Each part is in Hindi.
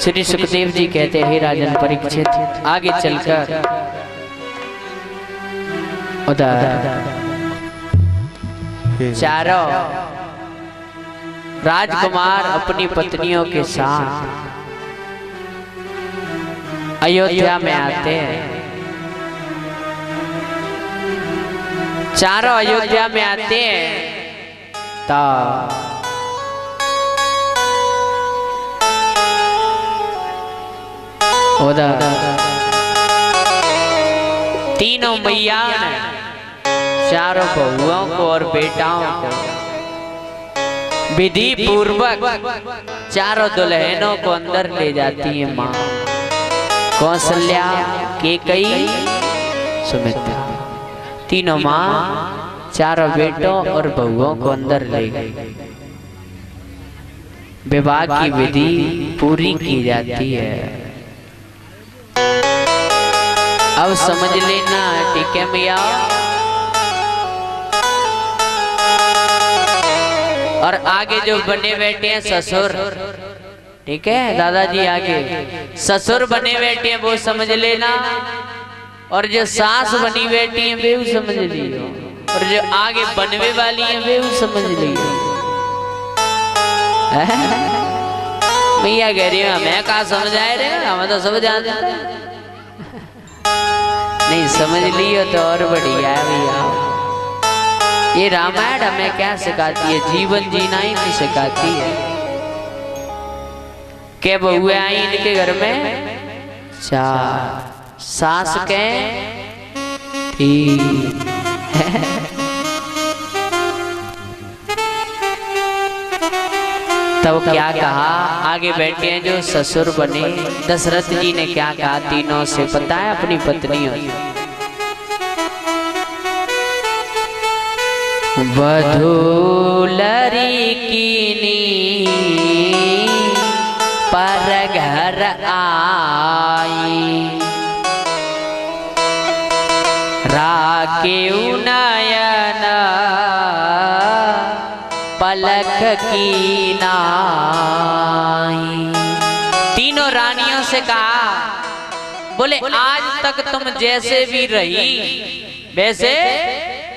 श्री सुखदेव जी कहते हैं, राजन परीक्षित, आगे चलकर उधर चारों राजकुमार अपनी पत्नियों के साथ अयोध्या में आते हैं। चारों अयोध्या में आते हैं तो उधर तीनों मैया ने चारों बहुओं को और बेटाओं को विधि पूर्वक चारों दुल्हनों को अंदर ले जाती है। माँ कौशल्या, केकई, सुमित्रा, तीनों माँ चारों बेटों और बहुओं को अंदर ले गई। विवाह की विधि पूरी की जाती है। अब समझ लेना, ठीक है मैया। और आगे जो बने बैठे हैं ससुर, ठीक है दादाजी, आगे ससुर बने बैठे हैं वो समझ लेना, और जो सास बनी बैठी है वे समझ लियो, और जो आगे बनवे वाली है वे समझ लियो। मैया कह रही है मैं कहा समझ आए रे, हमें तो सब जानते हैं। नहीं समझ लियो तो और बढ़िया है भैया। ये रामायण हमें क्या सिखाती है? जीवन जीना ही नहीं सिखाती है। के बहुए आई इनके घर में चार, सास के तीन। तब क्या कहा? आगे बैठे हैं जो ससुर बने, दशरथ जी ने क्या कहा तीनों से? पता है अपनी पत्नियों से, वधू लड़कीनी पर घर आई, राकेउ नयन पलक की नाई। तीनों रानियों से कहा, बोले आज तक तुम जैसे भी रही वैसे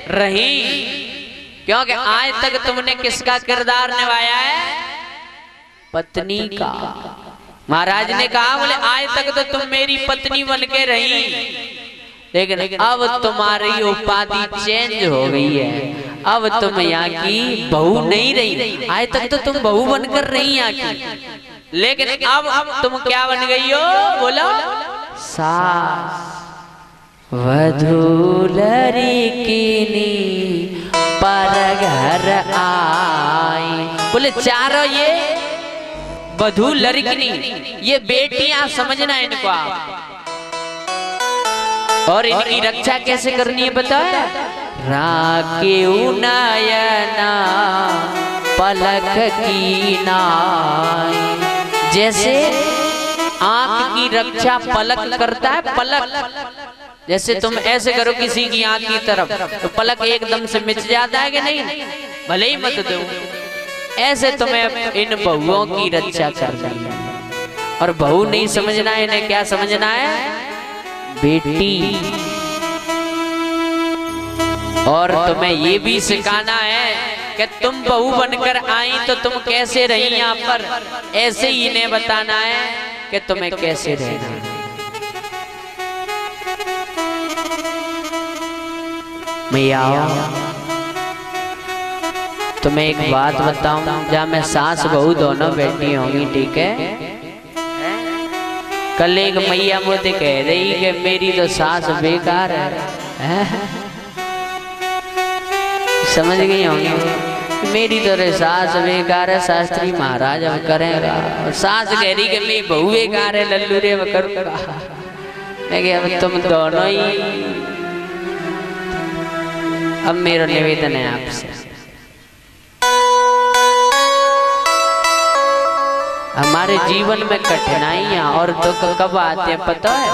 रही, क्योंकि आज तक तुमने किसका किरदार निभाया है? पत्नी का। महाराज ने कहा, बोले आज तक तो तुम मेरी पत्नी बन के रही, लेकिन अब तुम्हारी उपाधि चेंज हो गई है। अब तुम यहाँ की बहू नहीं रही। आज तक तो तुम बहू बनकर रही यहाँ की, लेकिन अब तुम क्या बन गई हो? बोलो सास। वधू लड़कीनी पर घर आई। बोले चारों ये वधू लड़कीनी, ये बेटियां समझना इनको आप, और इनकी रक्षा कैसे करनी है बताया? राकेउ नयना पलक की नाई। जैसे आंख की रक्षा पलक करता है, पलक जैसे तुम ऐसे करो किसी की आंख की तरफ तो पलक एकदम से मिच जाता है कि नहीं? भले ही मत दो। ऐसे तुम्हें इन बहुओं की रक्षा करनी है। और बहू नहीं समझना है, इन्हें क्या समझना है? बेटी। और तुम्हें ये भी सिखाना है कि तुम बहू बनकर आई तो तुम कैसे रही यहाँ पर, ऐसे ही इन्हें बताना है कि तुम्हें कैसे रहना है। मैया तुम्हें एक बात बताऊं, जहाँ मैं सास बहू दोनों बैठी होंगी, ठीक है? कल एक मैया मुझे कह रही कि मेरी तो सास बेकार है। समझ गई होंगी, मेरी तो सास बेकार है, शास्त्री महाराज अब करेगा। और सास कह रही कि मेरी बहू बेकार है, लल्लू रे करूँगा। मैं कह अब तुम दोनों ही। अब मेरा निवेदन है आपसे, हमारे जीवन में कठिनाइयां और दुख कब आते हैं पता है?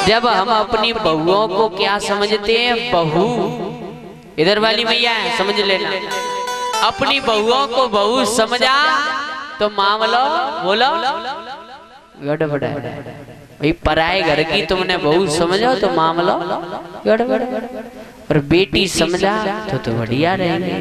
जब हम अपनी बहुओं को क्या समझते हैं? बहू। इधर वाली मैया है, समझ लेना, अपनी बहुओं को बहू समझा तो मामलो बोलो गड़बड़ है। भाई पराए घर की तुमने बहू समझो तो मामलो गड़बड़, और बेटी समझा तो बढ़िया रहेंगे।